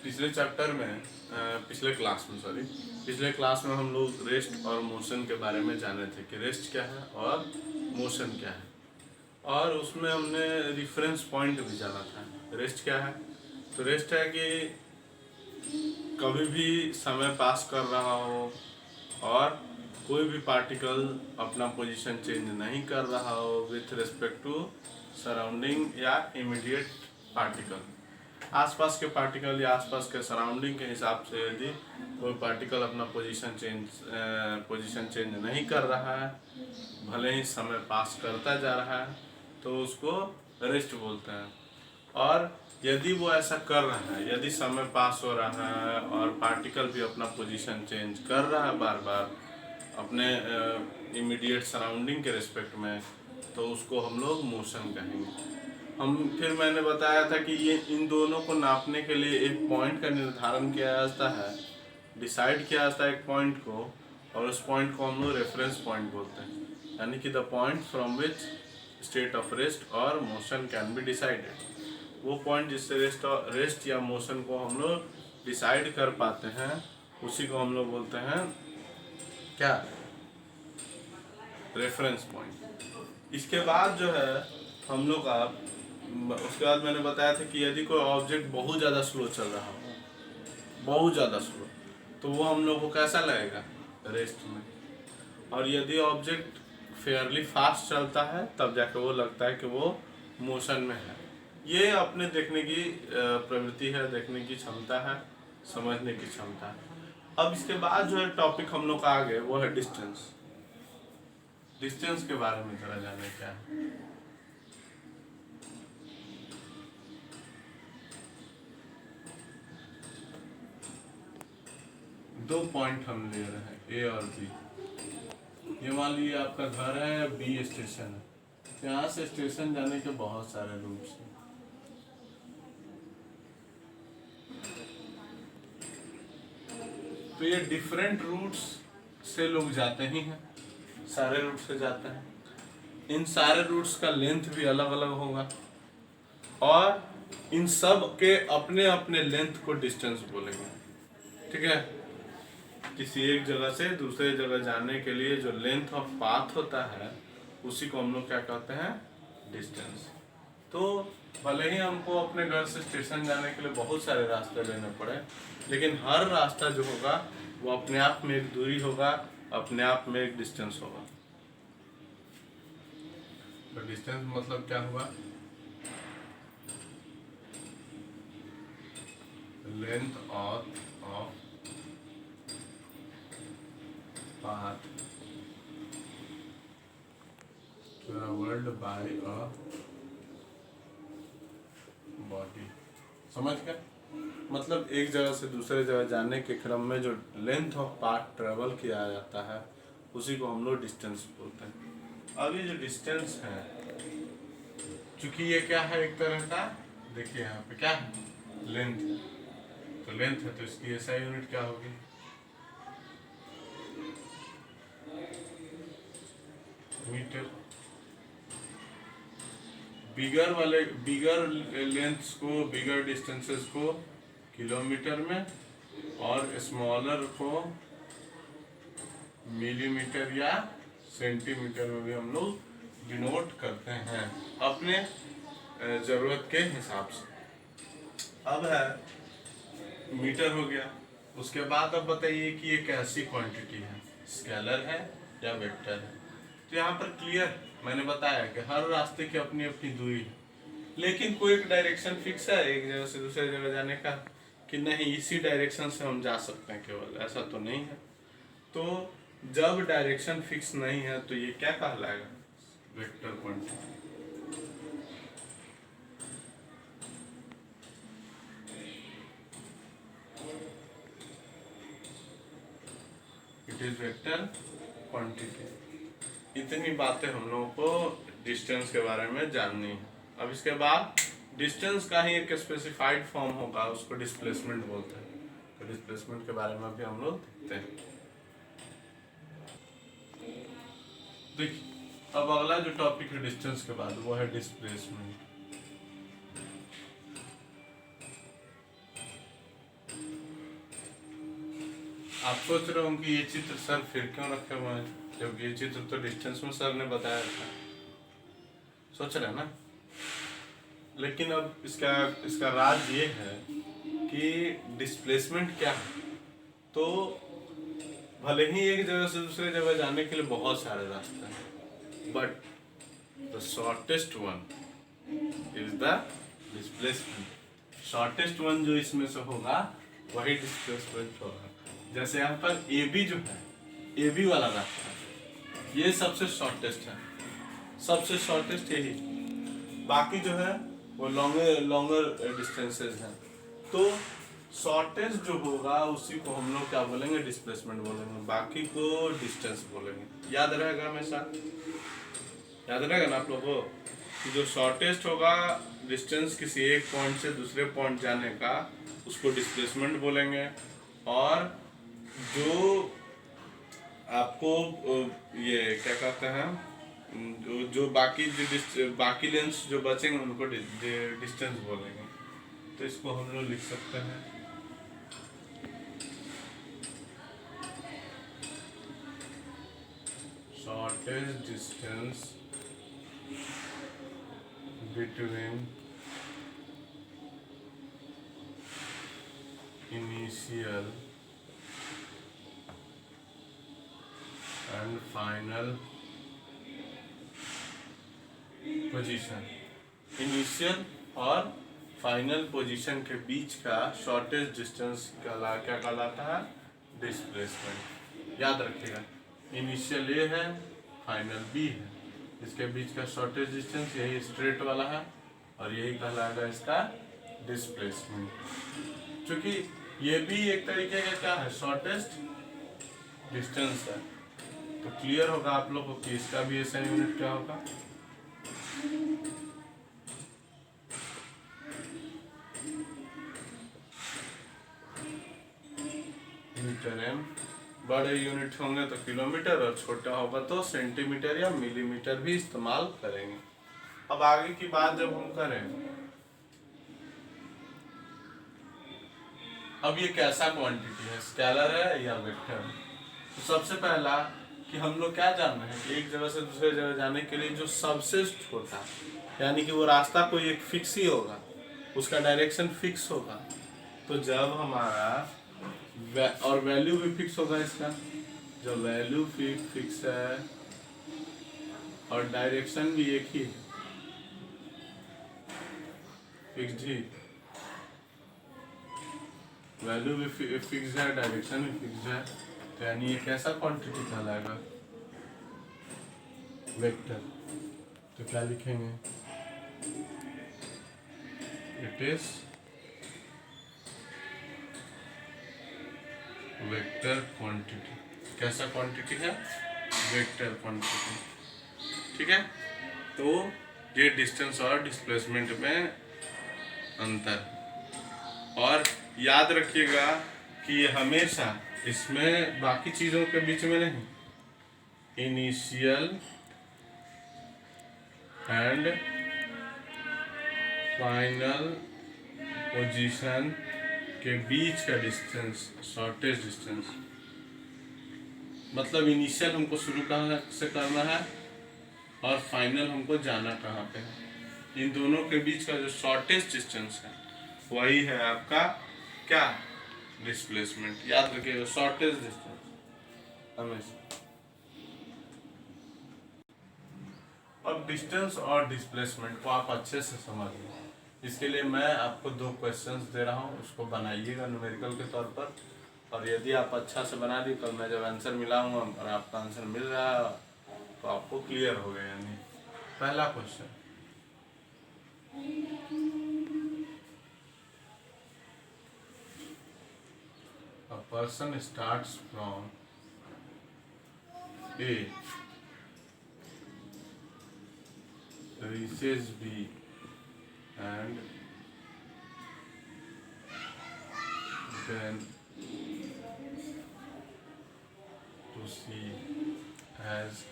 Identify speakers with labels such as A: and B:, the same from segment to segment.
A: पिछले चैप्टर में पिछले क्लास में हम लोग रेस्ट और मोशन के बारे में जाने थे कि रेस्ट क्या है और मोशन क्या है, और उसमें हमने रिफरेंस पॉइंट भी जाना था। रेस्ट क्या है? तो रेस्ट है कि कभी भी समय पास कर रहा हो और कोई भी पार्टिकल अपना पोजीशन चेंज नहीं कर रहा हो विथ रिस्पेक्ट टू सराउंडिंग या इमीडिएट पार्टिकल। आसपास के पार्टिकल या आसपास के सराउंडिंग के हिसाब से यदि कोई पार्टिकल अपना पोजीशन चेंज नहीं कर रहा है, भले ही समय पास करता जा रहा है, तो उसको रेस्ट बोलते हैं। और यदि वो ऐसा कर रहा है, यदि समय पास हो रहा है और पार्टिकल भी अपना पोजीशन चेंज कर रहा है बार बार अपने इमीडिएट सराउंडिंग के रिस्पेक्ट में, तो उसको हम लोग मोशन कहेंगे। फिर मैंने बताया था कि ये इन दोनों को नापने के लिए एक पॉइंट का निर्धारण किया जाता है, डिसाइड किया जाता है एक पॉइंट को, और उस पॉइंट को हम लोग रेफरेंस पॉइंट बोलते हैं, यानी कि the point from which state of rest और मोशन कैन बी डिसाइडेड। वो पॉइंट जिससे रेस्ट या मोशन को हम लोग डिसाइड कर पाते हैं, उसी को हम लोग बोलते हैं क्या? Reference point. इसके बाद जो है हम लोग का, उसके बाद मैंने बताया था कि यदि कोई ऑब्जेक्ट बहुत ज़्यादा स्लो चल रहा हो, बहुत ज़्यादा स्लो, तो वो हम लोग को कैसा लगेगा? रेस्ट में। और यदि ऑब्जेक्ट फेयरली फास्ट चलता है, तब जाके वो लगता है कि वो मोशन में है। ये अपने देखने की प्रवृत्ति है, देखने की क्षमता है, समझने की क्षमता है। अब इसके बाद जो है टॉपिक हम लोग का आगे वो है डिस्टेंस। डिस्टेंस के बारे में जरा जाने क्या है। दो पॉइंट हम ले रहे हैं, ए और बी। ये मान लीजिए आपका घर है, बी स्टेशन है। यहाँ से स्टेशन जाने के बहुत सारे रूट्स हैं। तो ये डिफरेंट रूट्स से लोग जाते ही हैं, सारे रूट से जाते हैं। इन सारे रूट्स का लेंथ भी अलग अलग होगा, और इन सब के अपने अपने लेंथ को डिस्टेंस बोलेंगे। ठीक है? किसी एक जगह से दूसरे जगह जाने के लिए जो लेंथ ऑफ पाथ होता है, उसी को हम लोग क्या कहते हैं? डिस्टेंस। तो भले ही हमको अपने घर से स्टेशन जाने के लिए बहुत सारे रास्ते लेने पड़े, लेकिन हर रास्ता जो होगा वो अपने आप में एक दूरी होगा, अपने आप में एक डिस्टेंस होगा। तो डिस्टेंस मतलब क्या हुआ? Length of path travelled by a body. समझ गए? मतलब एक जगह से दूसरे जगह जाने के क्रम में जो लेंथ ऑफ पाथ ट्रेवल किया जाता है, उसी को हम लोग डिस्टेंस बोलते हैं। अब ये जो डिस्टेंस है, चूंकि ये क्या है, एक तरह का, देखिए यहाँ पे क्या है? लेंथ है। तो लेंथ है तो इसकी एसआई यूनिट क्या होगी? मीटर। बिगर लेंथ्स को, बिगर डिस्टेंसेस को किलोमीटर में, और स्मॉलर को मिलीमीटर या सेंटीमीटर में भी हम लोग डिनोट करते हैं अपने ज़रूरत के हिसाब से। अब है मीटर हो गया। उसके बाद अब बताइए कि ये कैसी क्वांटिटी है, स्केलर है या वेक्टर है? तो यहाँ पर क्लियर मैंने बताया कि हर रास्ते की अपनी अपनी दूरी है, लेकिन कोई एक डायरेक्शन फिक्स है एक जगह से दूसरे जगह जाने का, कि नहीं इसी डायरेक्शन से हम जा सकते हैं केवल, ऐसा तो नहीं है। तो जब डायरेक्शन फिक्स नहीं है तो ये क्या कहलाएगा? Vector quantity. It is vector quantity. इतनी बातें हम लोगों को डिस्टेंस के बारे में जाननी है। अब इसके बाद डिस्टेंस का ही एक स्पेसिफाइड फॉर्म होगा, उसको डिस्प्लेसमेंट बोलते हैं। तो डिस्प्लेसमेंट के बारे में भी हम लोग देखते हैं। देखिए, अब अगला जो टॉपिक है डिस्टेंस के बाद, वो है डिस्प्लेसमेंट। आप सोच रहे हो कि ये चित्र सर फिर क्यों रखे हुए हैं, क्योंकि ये चित्र तो डिस्टेंस में सर ने बताया था, सोच रहे हैं ना। लेकिन अब इसका इसका राज ये है कि डिस्प्लेसमेंट क्या है। तो भले ही एक जगह से दूसरे जगह जाने के लिए बहुत सारे रास्ते हैं, but the shortest one is the displacement. Shortest one जो इसमें से होगा वही डिस्प्लेसमेंट होगा। जैसे यहाँ पर ए बी जो है, ए बी वाला रास्ता ये सबसे शॉर्टेस्ट है, सबसे शॉर्टेस्ट यही, बाकी जो है वो लॉन्गर डिस्टेंसेस हैं। तो शॉर्टेस्ट जो होगा उसी को हम लोग क्या बोलेंगे, डिस्प्लेसमेंट बोलेंगे, बाकी को डिस्टेंस बोलेंगे। याद रहेगा हमेशा, याद रहेगा ना आप लोगों को कि जो शॉर्टेस्ट होगा डिस्टेंस किसी एक पॉइंट से दूसरे पॉइंट जाने का, उसको डिस्प्लेसमेंट बोलेंगे। और जो आपको ये क्या कहते हैं, जो बाकी लेंस जो बचेंगे उनको डिस्टेंस बोलेंगे। तो इसको हम लोग लिख सकते हैं shortest distance between initial and final position. Initial और फाइनल पोजीशन के बीच का शॉर्टेस्ट डिस्टेंस क्या कहलाता है, डिस्प्लेसमेंट। याद रखिएगा, इनिशियल ए है, फाइनल बी है, इसके बीच का शॉर्टेस्ट डिस्टेंस यही स्ट्रेट वाला है और यही कहलाएगा इसका डिस्प्लेसमेंट। क्योंकि ये भी एक तरीके का क्या है, शॉर्टेस्ट डिस्टेंस है। तो क्लियर होगा आप लोगों को कि इसका भी ऐसा यूनिट क्या होगा, मीटर एम। बड़े यूनिट होंगे तो किलोमीटर और छोटा होगा तो सेंटीमीटर या मिलीमीटर भी इस्तेमाल करेंगे। अब आगे की बात जब हम करें, अब ये कैसा क्वांटिटी है, स्केलर है या वेक्टर। तो सबसे पहला कि हम लोग क्या जानना है कि एक जगह से दूसरे जगह जाने के लिए जो सबसे छोटा, यानी कि वो रास्ता कोई एक फिक्स ही होगा, उसका डायरेक्शन फिक्स होगा। तो जब हमारा और वैल्यू भी फिक्स होगा इसका, जब वैल्यू फिक्स है और डायरेक्शन भी एक ही है, फिक्स्ड ही, वैल्यू भी फिक्स है, डायरेक्शन भी फिक्स है, तो यानी ये कैसा क्वांटिटी कहलाएगा, वेक्टर। तो क्या लिखेंगे, इट इज वेक्टर क्वांटिटी। कैसा क्वांटिटी है, वेक्टर क्वांटिटी। ठीक है, तो ये डिस्टेंस और डिस्प्लेसमेंट में अंतर। और याद रखिएगा कि ये हमेशा इसमें बाकी चीज़ों के बीच में नहीं, इनिशियल एंड फाइनल पोजीशन के बीच का डिस्टेंस शॉर्टेस्ट डिस्टेंस। मतलब इनिशियल हमको शुरू कहाँ से करना है और फाइनल हमको जाना कहाँ पे है, इन दोनों के बीच का जो शॉर्टेस्ट डिस्टेंस है वही है आपका क्या, डिस्प्लेसमेंट। याद रखिएगा, शॉर्टेस्ट डिस्टेंस हमेशा। अब डिस्टेंस और डिस्प्लेसमेंट को आप अच्छे से समझिए। इसके लिए मैं आपको 2 क्वेश्चंस दे रहा हूँ, उसको बनाइएगा न्यूमेरिकल के तौर पर। और यदि आप अच्छा से बना दी, कल मैं जब आंसर मिलाऊंगा और आपका आंसर मिल रहा है तो आपको क्लियर हो गया। यानी पहला question, a person starts from A reaches B and then to C as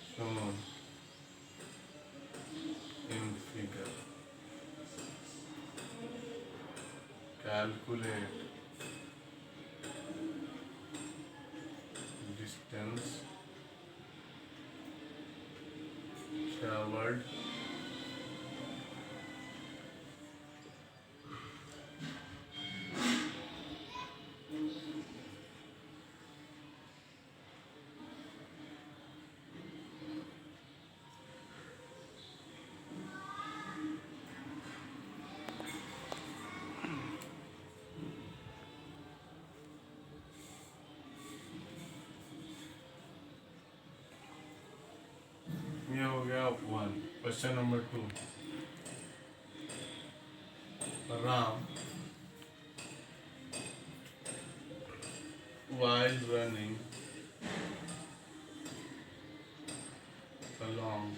A: shown in figure। calculate distance traveled ये हो गया 1। Question number 2, Ram while running along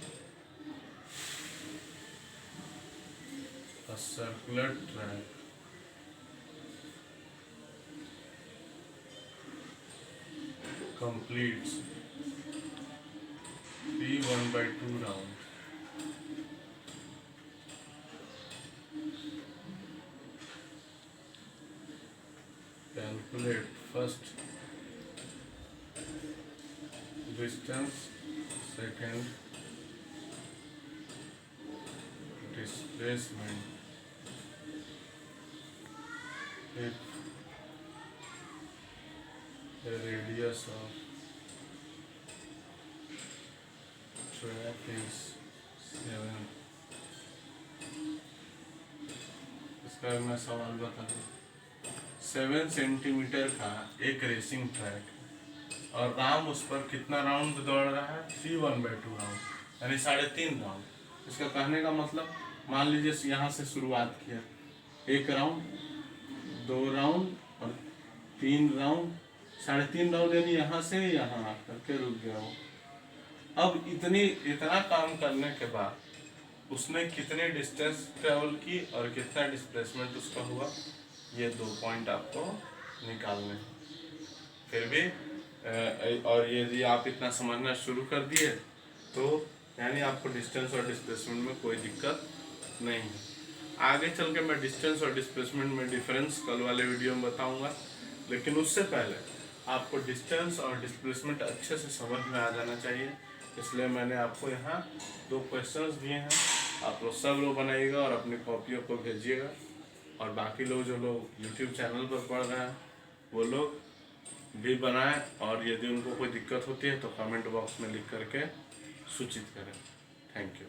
A: a circular track completes P1/2 round. Calculate first distance, second displacement if the radius of track is 7। इसका मैं सवाल बता दूं। 7 centimetre का एक रेसिंग ट्रैक और राम उस पर कितना राउंड दौड़ रहा है? 3/2 राउंड, यानी 3.5 राउंड। इसका कहने का मतलब, मान लीजिए यहाँ से शुरुआत किया, 1 राउंड, 2 राउंड और 3 राउंड, 3.5 राउंड, यानी यहाँ से यहाँ आकर के रुक गया वो। अब इतना काम करने के बाद उसने कितने डिस्टेंस ट्रेवल की और कितना डिस्प्लेसमेंट उसका हुआ, ये 2 पॉइंट आपको निकालने हैं। फिर भी और यदि आप इतना समझना शुरू कर दिए तो यानी आपको डिस्टेंस और डिस्प्लेसमेंट में कोई दिक्कत नहीं है। आगे चल के मैं डिस्टेंस और डिस्प्लेसमेंट में डिफरेंस कल वाले वीडियो में बताऊंगा, लेकिन उससे पहले आपको डिस्टेंस और डिस्प्लेसमेंट अच्छे से समझ में आ जाना चाहिए। इसलिए मैंने आपको यहाँ 2 क्वेश्चंस दिए हैं, आप लोग सब लोग बनाइएगा और अपनी कॉपियों को भेजिएगा। और बाकी लोग जो लोग YouTube चैनल पर पढ़ रहे हैं वो लोग भी बनाएं, और यदि उनको कोई दिक्कत होती है तो कमेंट बॉक्स में लिख करके सूचित करें। Thank you.